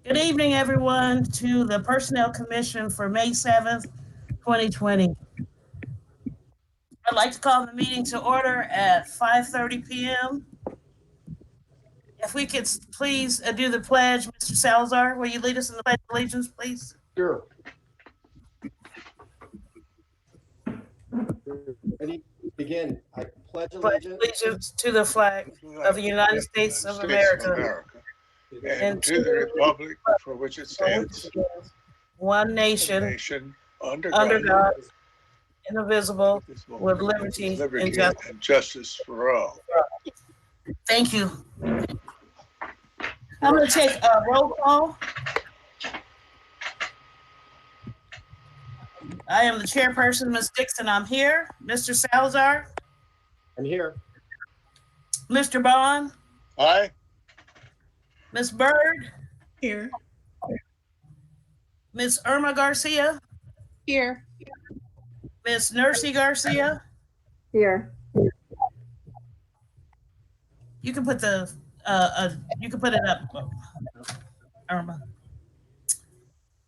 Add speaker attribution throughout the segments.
Speaker 1: Good evening, everyone, to the Personnel Commission for May 7th, 2020. I'd like to call the meeting to order at 5:30 p.m. If we could please do the pledge, Mr. Salazar, will you lead us in the Pledge of Allegiance, please?
Speaker 2: Sure. Ready? Begin. I pledge
Speaker 1: Pledge
Speaker 2: allegiance
Speaker 1: allegiance to the flag of the United States of America
Speaker 3: and to the republic for which it stands,
Speaker 1: one nation,
Speaker 3: under
Speaker 1: under
Speaker 3: God,
Speaker 1: God, indivisible, with liberty and justice.
Speaker 3: and justice for all.
Speaker 1: Thank you. I'm going to take a roll call. I am the chairperson, Ms. Dixon. I'm here. Mr. Salazar,
Speaker 2: I'm here.
Speaker 1: Mr. Bond,
Speaker 3: Aye.
Speaker 1: Ms. Bird,
Speaker 4: Here.
Speaker 1: Ms. Irma Garcia,
Speaker 4: Here.
Speaker 1: Ms. Nursey Garcia.
Speaker 4: Here.
Speaker 1: You can put the you can put it up, Irma.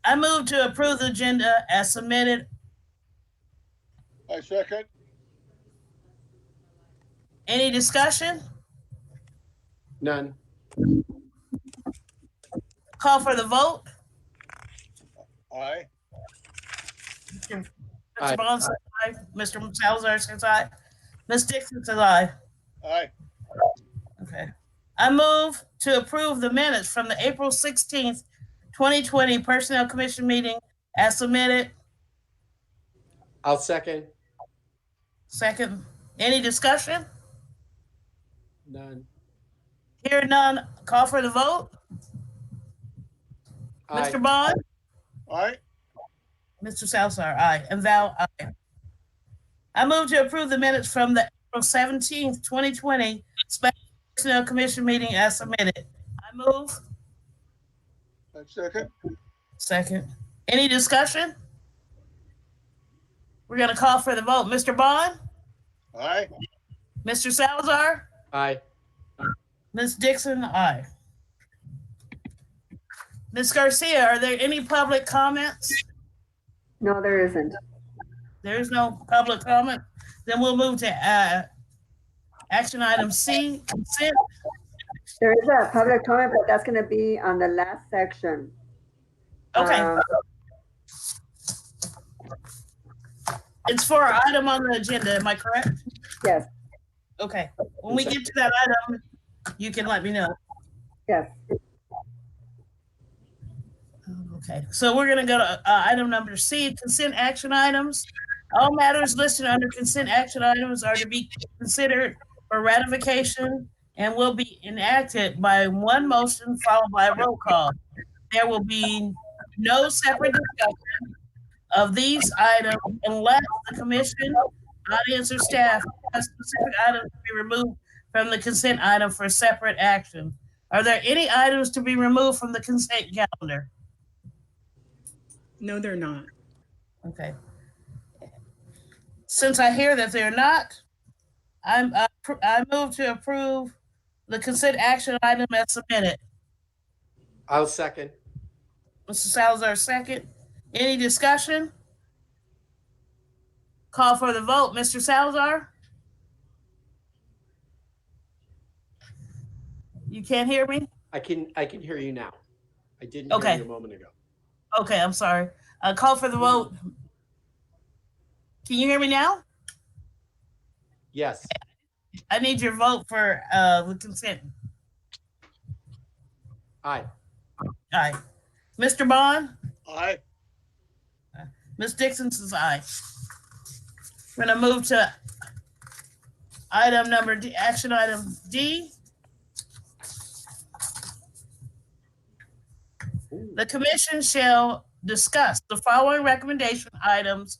Speaker 1: I move to approve the agenda as submitted.
Speaker 3: I second.
Speaker 1: Any discussion?
Speaker 2: None.
Speaker 1: Call for the vote.
Speaker 3: Aye.
Speaker 1: Mr.
Speaker 2: Aye.
Speaker 1: Bond says aye. Mr. Salazar says aye. Ms. Dixon says aye.
Speaker 3: Aye.
Speaker 1: Okay. I move to approve the minutes from the April 16th, 2020 Personnel Commission meeting as submitted.
Speaker 2: I'll second.
Speaker 1: Second. Any discussion?
Speaker 2: None.
Speaker 1: Hear none. Call for the vote.
Speaker 2: Aye.
Speaker 1: Mr. Bond?
Speaker 3: Aye.
Speaker 1: Mr. Salazar, aye. And Val, aye. I move to approve the minutes from the April 17th, 2020 Special Personnel Commission meeting as submitted. I move.
Speaker 3: I second.
Speaker 1: Second. Any discussion? We're going to call for the vote. Mr. Bond?
Speaker 3: Aye.
Speaker 1: Mr. Salazar?
Speaker 2: Aye.
Speaker 1: Ms. Dixon, aye. Ms. Garcia, are there any public comments?
Speaker 4: No, there isn't.
Speaker 1: There is no public comment. Then we'll move to action item C, consent.
Speaker 4: There is a public comment, but that's going to be on the last section.
Speaker 1: Okay, it's for our item on the agenda. Am I correct?
Speaker 4: Yes,
Speaker 1: Okay. When we get to that item, you can let me know.
Speaker 4: yes.
Speaker 1: Okay, so we're gonna go to item number C, consent action items. All matters listed under consent action items are to be considered for ratification and will be enacted by one motion followed by a roll call. There will be no separate discussion of these items unless the commission, audience, or staff has specific items to be removed from the consent item for separate action. Are there any items to be removed from the consent calendar?
Speaker 5: No, they're not.
Speaker 1: Okay. Since I hear that they're not, I move to approve the consent action item as submitted.
Speaker 2: I'll second.
Speaker 1: Mr. Salazar, second. Any discussion? Call for the vote. Mr. Salazar? You can't hear me?
Speaker 2: I can hear you now. I didn't
Speaker 1: Okay.
Speaker 2: hear you a moment ago.
Speaker 1: Okay, I'm sorry. Call for the vote. Can you hear me now?
Speaker 2: Yes.
Speaker 1: I need your vote for the consent.
Speaker 2: Aye.
Speaker 1: Aye. Mr. Bond?
Speaker 3: Aye.
Speaker 1: Ms. Dixon says aye. We're gonna move to item number D, action item D. The commission shall discuss the following recommendation items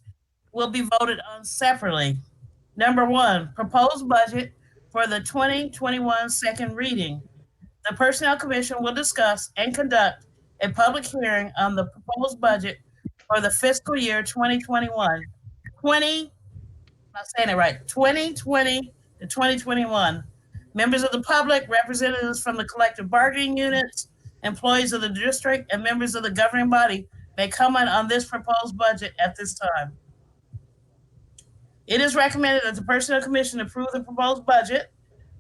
Speaker 1: will be voted on separately. Number one, proposed budget for the 2021 second reading. The Personnel Commission will discuss and conduct a public hearing on the proposed budget for the fiscal year 2021. 2020 to 2021. Members of the public, representatives from the collective bargaining units, employees of the district, and members of the governing body may comment on this proposed budget at this time. It is recommended that the Personnel Commission approve the proposed budget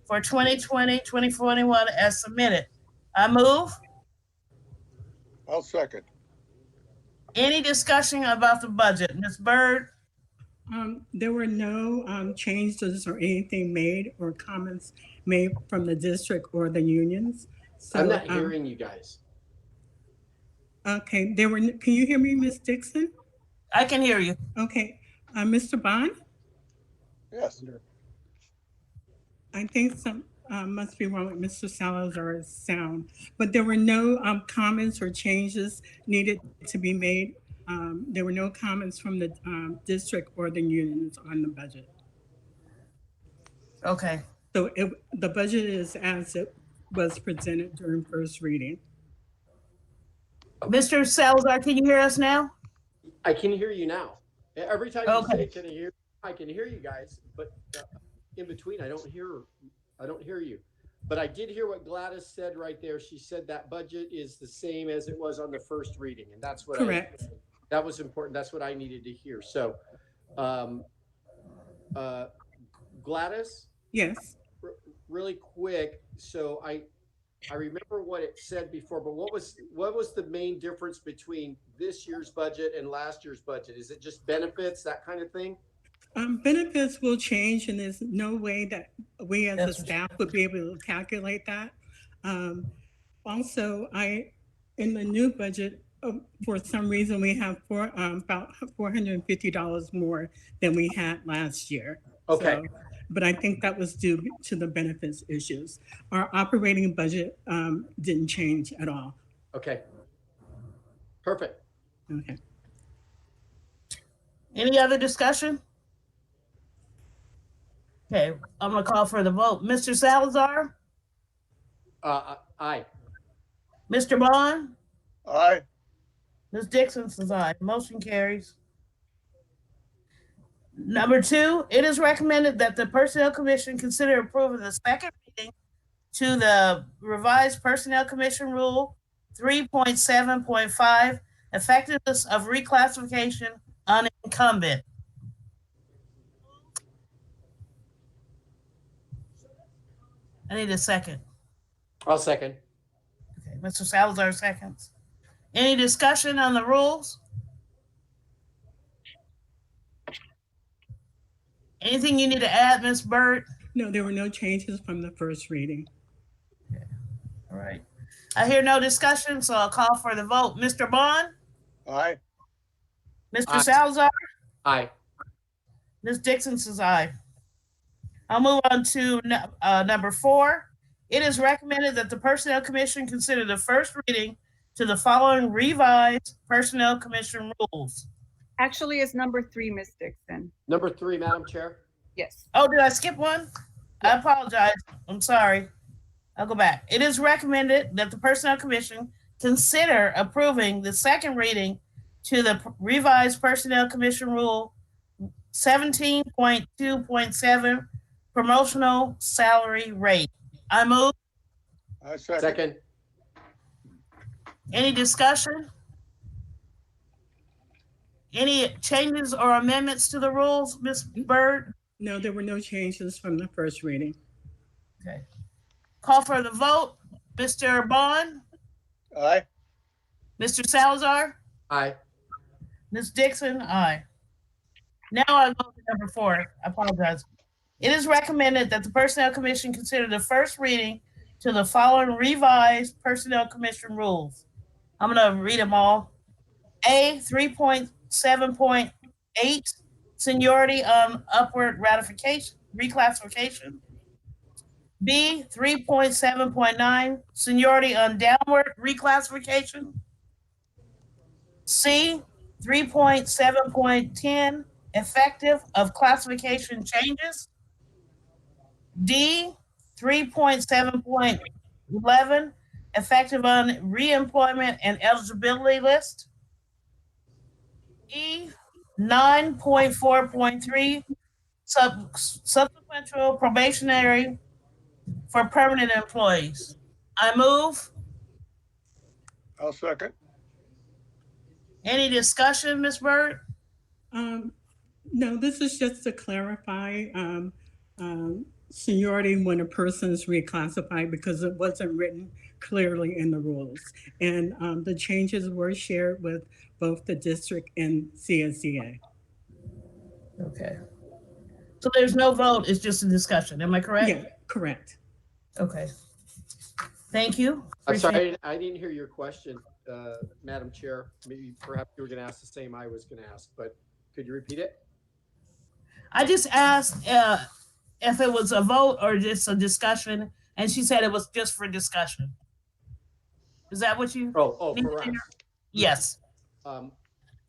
Speaker 1: for 2020-2021 as submitted. I move.
Speaker 3: I'll second.
Speaker 1: Any discussion about the budget? Ms. Byrd?
Speaker 5: There were no changes or anything made or comments made from the district or the unions. So,
Speaker 2: I'm not hearing you guys.
Speaker 5: Okay, can you hear me, Ms. Dixon?
Speaker 1: I can hear you.
Speaker 5: Okay, Mr. Bond?
Speaker 3: Yes.
Speaker 5: I think some must be wrong with Mr. Salazar's sound, but there were no comments or changes needed to be made. There were no comments from the district or the unions on the budget.
Speaker 1: Okay.
Speaker 5: So the budget is as it was presented during first reading.
Speaker 1: Mr. Salazar, can you hear us now?
Speaker 2: I can hear you now. Every time you
Speaker 1: Okay.
Speaker 2: say, I can hear you guys, but in between, I don't hear you. But I did hear what Gladys said right there. She said that budget is the same as it was on the first reading, and that's what
Speaker 5: Correct.
Speaker 2: that was important. That's what I needed to hear. So, Gladys,
Speaker 5: Yes.
Speaker 2: really quick. So I remember what it said before, but what was the main difference between this year's budget and last year's budget? Is it just benefits, that kind of thing?
Speaker 5: Benefits will change, and there's no way that we as a
Speaker 1: That's-
Speaker 5: staff would be able to calculate that. Also, in the new budget, for some reason, we have about $450 more than we had last year.
Speaker 2: Okay.
Speaker 5: So, but I think that was due to the benefits issues. Our operating budget didn't change at all.
Speaker 2: Okay. Perfect.
Speaker 5: Okay.
Speaker 1: Any other discussion? Okay, I'm gonna call for the vote. Mr. Salazar?
Speaker 2: Aye.
Speaker 1: Mr. Bond?
Speaker 3: Aye.
Speaker 1: Ms. Dixon says aye. Motion carries. Number 2, it is recommended that the Personnel Commission consider approving the second reading to the revised Personnel Commission Rule 3.7.5, effectiveness of reclassification on incumbent. I need a second.
Speaker 2: I'll second.
Speaker 1: Okay, Mr. Salazar seconds. Any discussion on the rules? Anything you need to add, Ms. Byrd?
Speaker 5: No, there were no changes from the first reading.
Speaker 1: All right. I hear no discussion, so I'll call for the vote. Mr. Bond?
Speaker 3: Aye.
Speaker 1: Mr.
Speaker 2: Aye.
Speaker 1: Salazar?
Speaker 2: Aye.
Speaker 1: Ms. Dixon says aye. I'll move on to number 4. It is recommended that the Personnel Commission consider the first reading to the following revised Personnel Commission rules.
Speaker 6: Actually, it's number 3, Ms. Dixon.
Speaker 2: Number 3, Madam Chair.
Speaker 6: Yes.
Speaker 1: Oh, did I skip one? I apologize. I'm sorry. I'll go back. It is recommended that the Personnel Commission consider approving the second reading to the revised Personnel Commission Rule 17.2.7, promotional salary rate. I move.
Speaker 3: I second.
Speaker 2: Second.
Speaker 1: Any discussion? Any changes or amendments to the rules, Ms. Byrd?
Speaker 5: No, there were no changes from the first reading.
Speaker 1: Okay. Call for the vote. Mr. Bond?
Speaker 3: Aye.
Speaker 1: Mr. Salazar?
Speaker 2: Aye.
Speaker 1: Ms. Dixon? Aye. Now I go to number 4. I apologize. It is recommended that the Personnel Commission consider the first reading to the following revised Personnel Commission rules. I'm going to read them all. A, 3.7.8, seniority on upward ratification, reclassification. B, 3.7.9, seniority on downward reclassification. C, 3.7.10, effective of classification changes. D, 3.7.11, effective on reemployment and eligibility list. E, 9.4.3, subsequent probationary for permanent employees. I move.
Speaker 3: I'll second.
Speaker 1: Any discussion, Ms. Byrd?
Speaker 5: No, this is just to clarify seniority when a person is reclassified because it wasn't written clearly in the rules. And the changes were shared with both the district and CSEA.
Speaker 1: Okay. So there's no vote, it's just a discussion, am I correct?
Speaker 5: Yeah, correct.
Speaker 1: Okay. Thank you.
Speaker 2: I'm
Speaker 1: Appreciate
Speaker 2: sorry, I didn't hear your question, Madam Chair. Maybe perhaps you were going to ask the same I was going to ask, but could you repeat it?
Speaker 1: I just asked if it was a vote or just a discussion, and she said it was just for discussion. Is that what you?
Speaker 2: Oh, for us.
Speaker 1: Yes.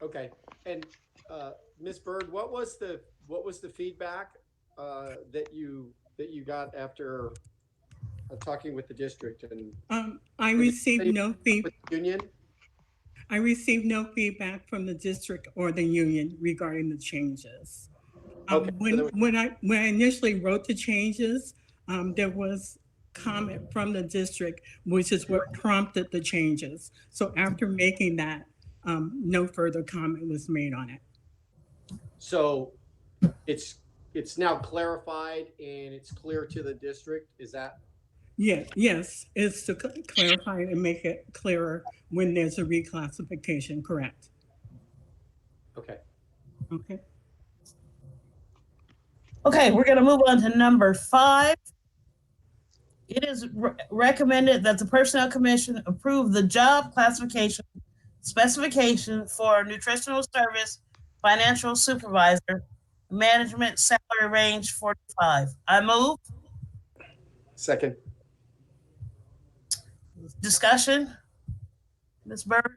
Speaker 2: Okay. And Ms. Byrd, what was the feedback that you got after talking with the district and
Speaker 5: I received no
Speaker 2: with the union?
Speaker 5: I received no feedback from the district or the union regarding the changes.
Speaker 2: Okay,
Speaker 5: When I initially wrote the changes, there was comment from the district, which is what prompted the changes. So after making that, no further comment was made on it.
Speaker 2: So it's now clarified and it's clear to the district. Is that?
Speaker 5: Yeah, yes, it's to clarify and make it clearer when there's a reclassification, correct?
Speaker 2: Okay.
Speaker 5: Okay.
Speaker 1: Okay, we're gonna move on to number 5. It is recommended that the Personnel Commission approve the job classification specification for nutritional service financial supervisor, management salary range 45. I move.
Speaker 2: Second.
Speaker 1: Discussion, Ms. Byrd?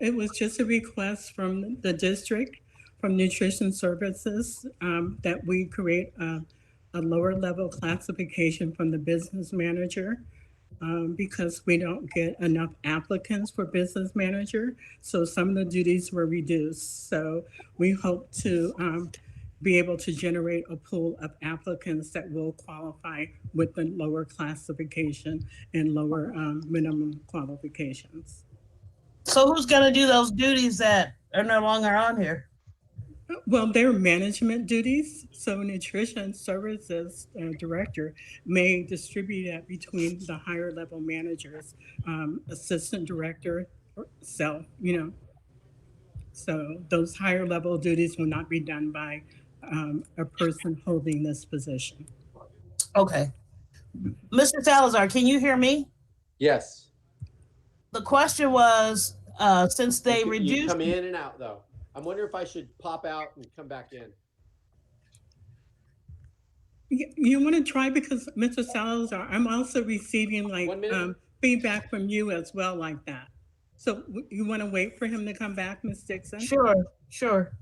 Speaker 5: It was just a request from the district, from Nutrition Services, that we create a lower level classification from the business manager because we don't get enough applicants for business manager. So some of the duties were reduced. So we hope to be able to generate a pool of applicants that will qualify with the lower classification and lower minimum qualifications.
Speaker 1: So who's gonna do those duties that are no longer on here?
Speaker 5: Well, they're management duties. So nutrition services director may distribute that between the higher level managers, assistant director, self, So those higher level duties will not be done by a person holding this position.
Speaker 1: Okay. Mr. Salazar, can you hear me?
Speaker 2: Yes.
Speaker 1: The question was, since they
Speaker 2: You
Speaker 1: reduced.
Speaker 2: come in and out though. I'm wondering if I should pop out and come back in.
Speaker 5: You want to try because Mr. Salazar, I'm also receiving
Speaker 2: 1 minute.
Speaker 5: feedback from you as well like that. So you want to wait for him to come back, Ms. Dixon?
Speaker 1: Sure.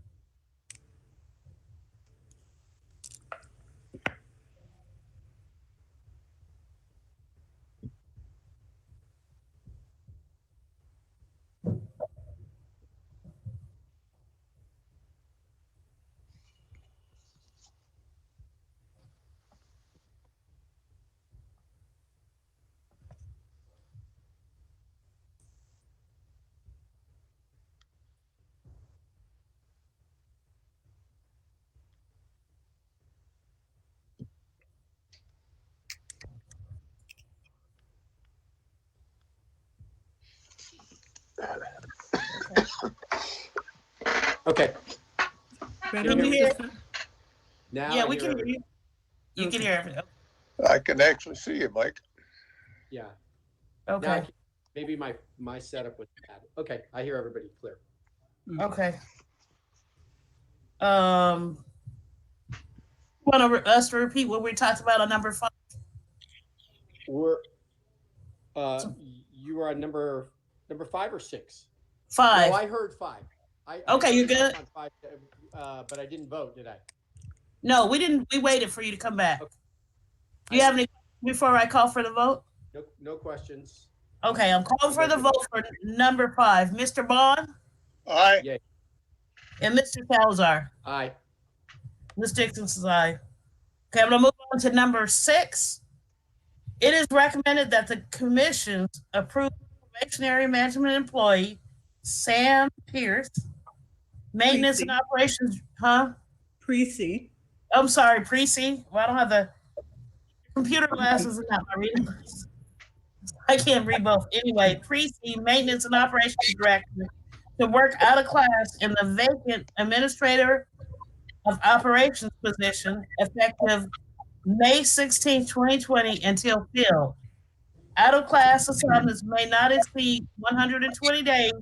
Speaker 2: Okay.
Speaker 5: Better,
Speaker 2: Can you
Speaker 5: Mr.
Speaker 1: hear?
Speaker 2: Now
Speaker 1: Yeah,
Speaker 2: I
Speaker 1: we
Speaker 2: hear
Speaker 1: can hear
Speaker 2: everything.
Speaker 1: you. You can hear everything.
Speaker 3: I can actually see you, Mike.
Speaker 2: Yeah. Now I
Speaker 1: Okay,
Speaker 2: can- maybe my setup was bad. Okay, I hear everybody clear.
Speaker 1: okay. Want us to repeat what we talked about on number 5?
Speaker 2: We're you were on number 5 or 6?
Speaker 1: 5.
Speaker 2: No, I heard 5.
Speaker 1: Okay,
Speaker 2: I
Speaker 1: you're
Speaker 2: heard
Speaker 1: good.
Speaker 2: on 5, but I didn't vote, did I?
Speaker 1: No, we didn't. We waited for you to come back.
Speaker 2: Okay.
Speaker 1: Do you have any before I call for the vote?
Speaker 2: No questions.
Speaker 1: Okay, I'm calling for the vote for number 5. Mr. Bond
Speaker 3: Aye.
Speaker 2: Yay.
Speaker 1: and Mr. Salazar.
Speaker 2: Aye.
Speaker 1: Ms. Dixon says aye. Okay, I'm gonna move on to number 6. It is recommended that the commissions approve probationary management employee, Sam Pierce, maintenance and operations, huh?
Speaker 5: Precy.
Speaker 1: I'm sorry, Precy. Well, I don't have the computer glasses and not my reading glasses. I can't read both. Anyway, Precy, maintenance and operations director, to work out of class in the vacant administrator of operations position effective May 16, 2020 until filled. Out of class assignments may not exceed 120 days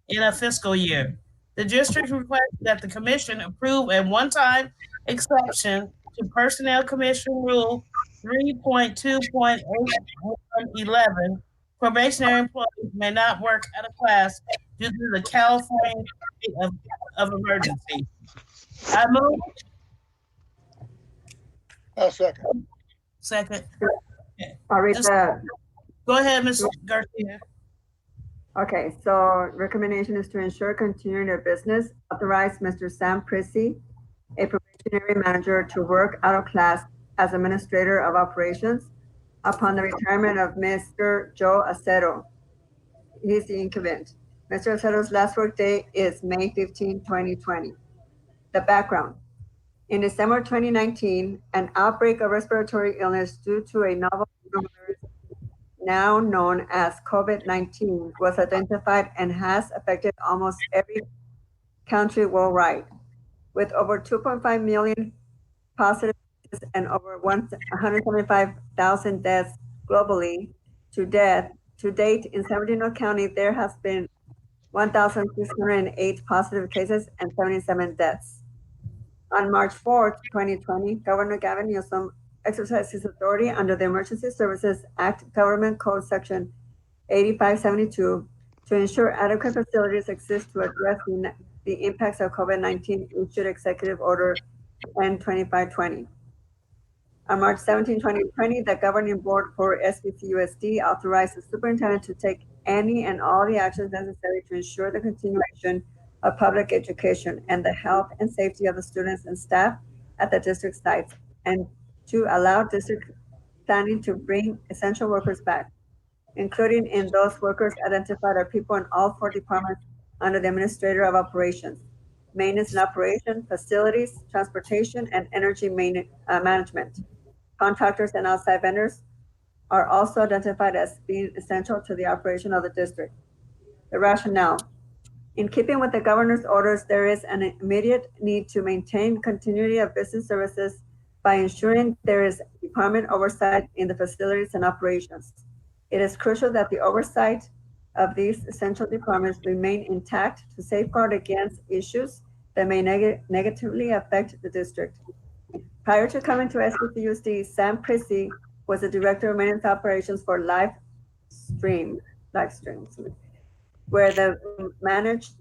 Speaker 1: in a fiscal year. The district requests that the commission approve a one-time exception to Personnel Commission Rule 3.2.811. Probationary employees may not work out of class due to the California state of emergency. I move.
Speaker 3: I'll second.
Speaker 1: Second.
Speaker 4: I'll read
Speaker 1: Just
Speaker 4: the,
Speaker 1: go ahead, Ms. Garcia.
Speaker 4: okay, so recommendation is to ensure continuing of business, authorize Mr. Sam Prissy, a probationary manager, to work out of class as administrator of operations upon the retirement of Mr. Joe Acero. He's the incumbent. Mr. Acero's last work day is May 15, 2020. The background. In December 2019, an outbreak of respiratory illness due to a novel coronavirus, now known as COVID-19, was identified and has affected almost every country worldwide, with over 2.5 million positive cases and over 175,000 deaths globally. To date, in San Bernardino County, there has been 1,608 positive cases and 77 deaths. On March 4th, 2020, Governor Gavin Newsom exercised his authority under the Emergency Services Act, Government Code Section 8572, to ensure adequate facilities exist to address the impacts of COVID-19, issued Executive Order N2520. On March 17, 2020, the Governing Board for SBCUSD authorized the superintendent to take any and all the actions necessary to ensure the continuation of public education and the health and safety of the students and staff at the district sites, and to allow district planning to bring essential workers back, including in those workers identified are people in all 4 departments under the Administrator of Operations, Maintenance and Operation, Facilities, Transportation, and Energy Management. Contractors and outside vendors are also identified as being essential to the operation of the district. The rationale. In keeping with the governor's orders, there is an immediate need to maintain continuity of business services by ensuring there is department oversight in the facilities and operations. It is crucial that the oversight of these essential departments remain intact to safeguard against issues that may negatively affect the district. Prior to coming to SBCUSD, Sam Prissy was the Director of Maintenance Operations for Live Streams, where he managed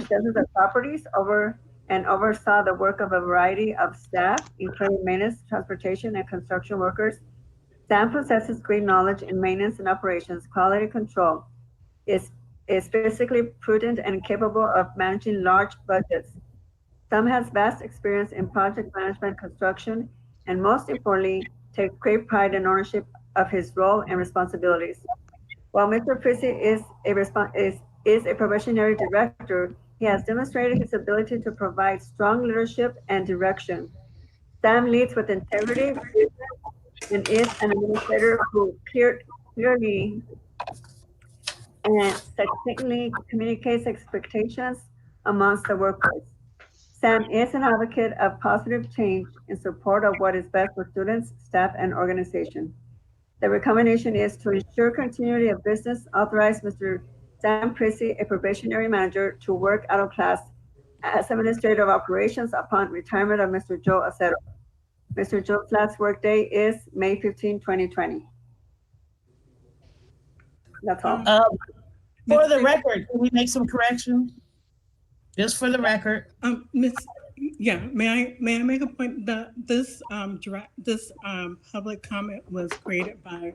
Speaker 4: dozens of properties and oversaw the work of a variety of staff, including maintenance, transportation, and construction workers. Sam possesses great knowledge in maintenance and operations, quality control, is physically prudent and capable of managing large budgets. Sam has vast experience in project management, construction, and most importantly, takes great pride and ownership of his role and responsibilities. While Mr. Prissy is a probationary director, he has demonstrated his ability to provide strong leadership and direction. Sam leads with integrity and is an administrator who clearly and succinctly communicates expectations amongst the workforce. Sam is an advocate of positive change in support of what is best for students, staff, and organization. The recommendation is to ensure continuity of business, authorize Mr. Sam Prissy, a probationary manager, to work out of class as Administrator of Operations upon retirement of Mr. Joe Acero. Mr. Joe's last workday is May 15, 2020. That's all.
Speaker 1: For the record, can we make some correction? Just for the record.
Speaker 5: May I make a point that this public comment was created by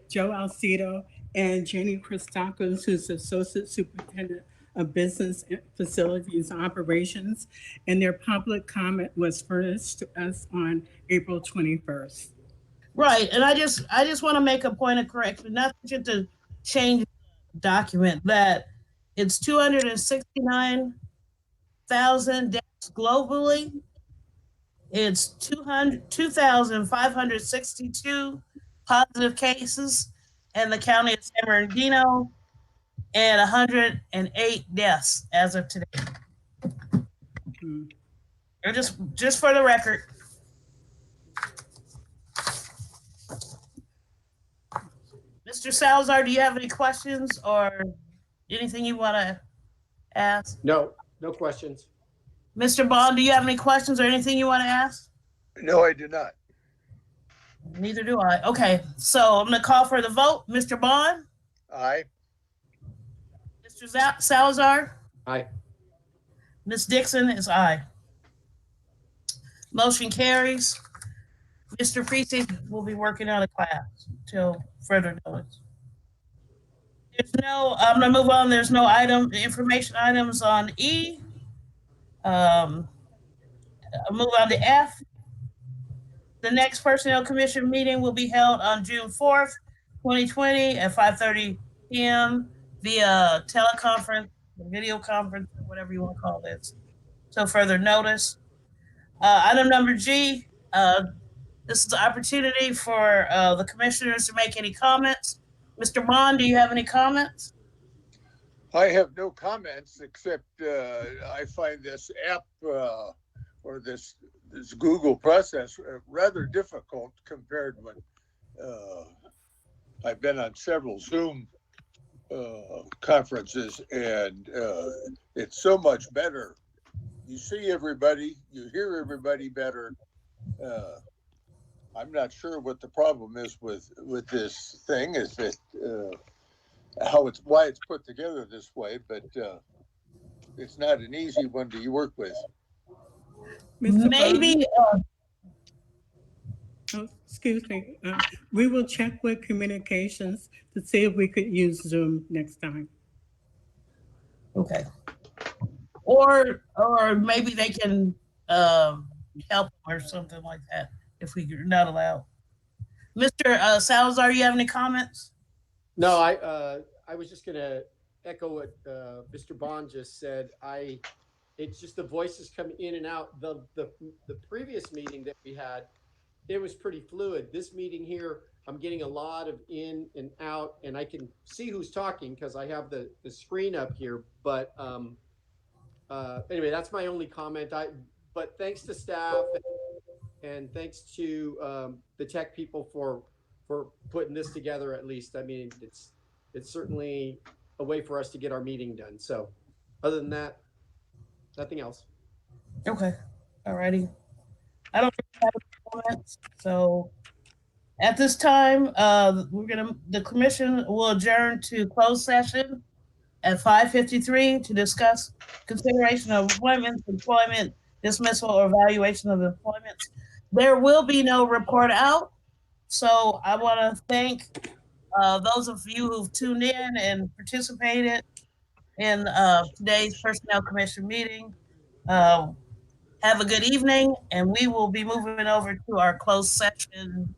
Speaker 5: Joe Alcido and Jenny Christakis, who's Associate Superintendent of Business Facilities and Operations, and their public comment was furnished to us on April 21st.
Speaker 1: Right, and I just want to make a point of correction, not to change document that it's 269,000 deaths globally. It's 2,562 positive cases in the county of San Bernardino and 108 deaths as of today.
Speaker 5: Hmm.
Speaker 1: Or just for the record. Mr. Salazar, do you have any questions or anything you want to ask?
Speaker 2: No questions.
Speaker 1: Mr. Bond, do you have any questions or anything you want to ask?
Speaker 3: No, I do not.
Speaker 1: Neither do I. Okay, so I'm going to call for the vote. Mr. Bond?
Speaker 3: Aye.
Speaker 1: Mr. Salazar?
Speaker 2: Aye.
Speaker 1: Ms. Dixon is aye. Motion carries. Mr. Precinct will be working on a class till further notice. I'm going to move on. There's no information items on E. I'll move on to F. The next Personnel Commission meeting will be held on June 4th, 2020 at 5:30 p.m. via teleconference, video conference, whatever you want to call this. So further notice. Item number G, this is the opportunity for the commissioners to make any comments. Mr. Bond, do you have any comments?
Speaker 3: I have no comments except I find this app or this Google process rather difficult compared when I've been on several Zoom conferences, and it's so much better. You see everybody, you hear everybody better. I'm not sure what the problem is with this thing. Is that why it's put together this way? But it's not an easy one to work with.
Speaker 5: Mr.
Speaker 1: Maybe.
Speaker 5: Oh, excuse me. We will check with communications to see if we could use Zoom next time.
Speaker 1: Okay. Or maybe they can help or something like that if we're not allowed. Mr. Salazar, you have any comments?
Speaker 2: No, I was just gonna echo what Mr. Bond just said. It's just the voices come in and out. The previous meeting that we had, it was pretty fluid. This meeting here, I'm getting a lot of in and out, and I can see who's talking because I have the screen up here. But anyway, that's my only comment. But thanks to staff and thanks to the tech people for putting this together. At least, I mean, it's certainly a way for us to get our meeting done. So, other than that, nothing else.
Speaker 1: Okay. All righty. I don't have any comments. So at this time, the commission will adjourn to closed session at 5:53 to discuss consideration of appointments, employment, dismissal, or evaluation of employments. There will be no report out. So I want to thank those of you who've tuned in and participated in today's Personnel Commission meeting. Have a good evening, and we will be moving over to our closed session